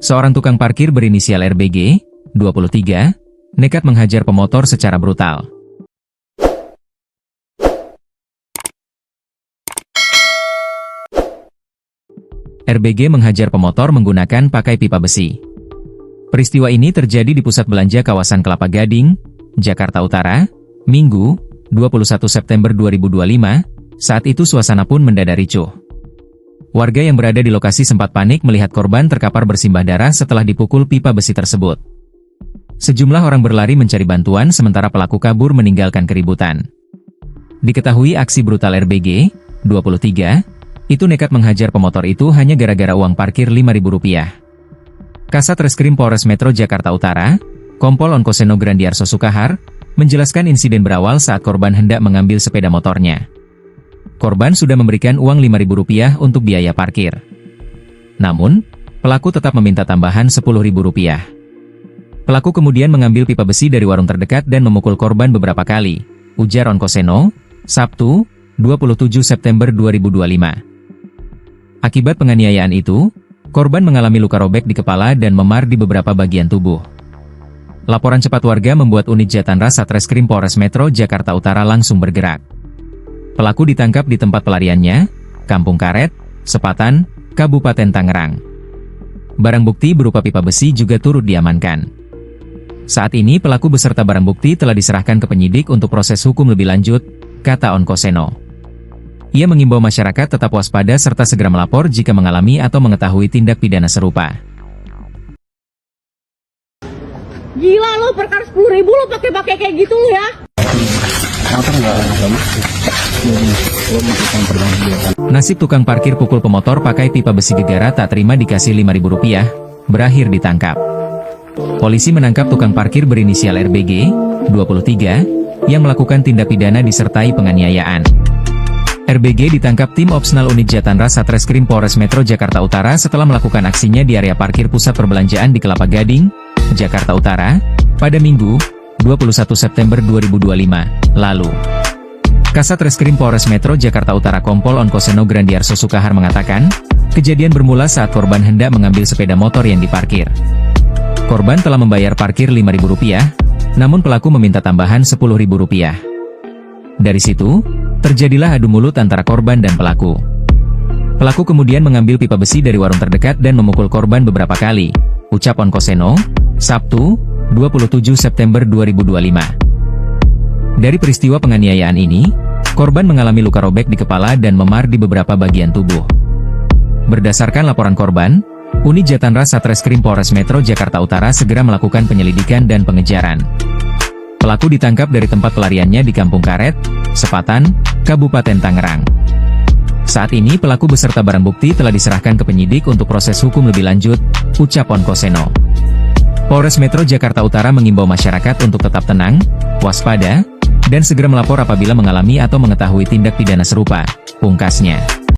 Seorang tukang parkir berinisial RBG, 23, nekat menghajar pemotor secara brutal. RBG menghajar pemotor menggunakan pakai pipa besi. Peristiwa ini terjadi di pusat belanja kawasan Kelapa Gading, Jakarta Utara, Minggu, 21 September 2025, saat itu suasana pun mendadak ricuh. Warga yang berada di lokasi sempat panik melihat korban terkapar bersimbah darah setelah dipukul pipa besi tersebut. Sejumlah orang berlari mencari bantuan sementara pelaku kabur meninggalkan keributan. Diketahui aksi brutal RBG, 23, itu nekat menghajar pemotor itu hanya gara-gara uang parkir Rp5.000. Kasat Reskrim Polres Metro Jakarta Utara, Kompol Onkoseno Grandiarso Sukahar, menjelaskan insiden berawal saat korban hendak mengambil sepeda motornya. Korban sudah memberikan uang Rp5.000 untuk biaya parkir. Namun, pelaku tetap meminta tambahan Rp10.000. Pelaku kemudian mengambil pipa besi dari warung terdekat dan memukul korban beberapa kali, ujar Onkoseno, Sabtu, 27 September 2025. Akibat penganiayaan itu, korban mengalami luka robek di kepala dan memar di beberapa bagian tubuh. Laporan cepat warga membuat unit Jatanra Satreskrim Polres Metro Jakarta Utara langsung bergerak. Pelaku ditangkap di tempat pelariannya, Kampung Karet, Sepatan, Kabupaten Tangerang. Barang bukti berupa pipa besi juga turut diamankan. Saat ini pelaku beserta barang bukti telah diserahkan ke penyidik untuk proses hukum lebih lanjut, kata Onkoseno. Ia mengimbau masyarakat tetap waspada serta segera melapor jika mengalami atau mengetahui tindak pidana serupa. Gila lo, perkara 10.000 lo pakai kayak gitu lo ya. Nasib tukang parkir pukul pemotor pakai pipa besi gegara tak terima dikasih Rp5.000, berakhir ditangkap. Polisi menangkap tukang parkir berinisial RBG, 23, yang melakukan tindak pidana disertai penganiayaan. RBG ditangkap tim Opsnal Unit Jatanra Satreskrim Polres Metro Jakarta Utara setelah melakukan aksinya di area parkir pusat perbelanjaan di Kelapa Gading, Jakarta Utara, pada Minggu, 21 September 2025, lalu. Kasat Reskrim Polres Metro Jakarta Utara Kompol Onkoseno Grandiarso Sukahar mengatakan, kejadian bermula saat korban hendak mengambil sepeda motor yang diparkir. Korban telah membayar parkir Rp5.000, namun pelaku meminta tambahan Rp10.000. Dari situ, terjadilah adu mulut antara korban dan pelaku. Pelaku kemudian mengambil pipa besi dari warung terdekat dan memukul korban beberapa kali, ucap Onkoseno, Sabtu, 27 September 2025. Dari peristiwa penganiayaan ini, korban mengalami luka robek di kepala dan memar di beberapa bagian tubuh. Berdasarkan laporan korban, Unit Jatanra Satreskrim Polres Metro Jakarta Utara segera melakukan penyelidikan dan pengejaran. Pelaku ditangkap dari tempat pelariannya di Kampung Karet, Sepatan, Kabupaten Tangerang. Saat ini pelaku beserta barang bukti telah diserahkan ke penyidik untuk proses hukum lebih lanjut, ucap Onkoseno. Polres Metro Jakarta Utara mengimbau masyarakat untuk tetap tenang, waspada, dan segera melapor apabila mengalami atau mengetahui tindak pidana serupa, pungkasnya.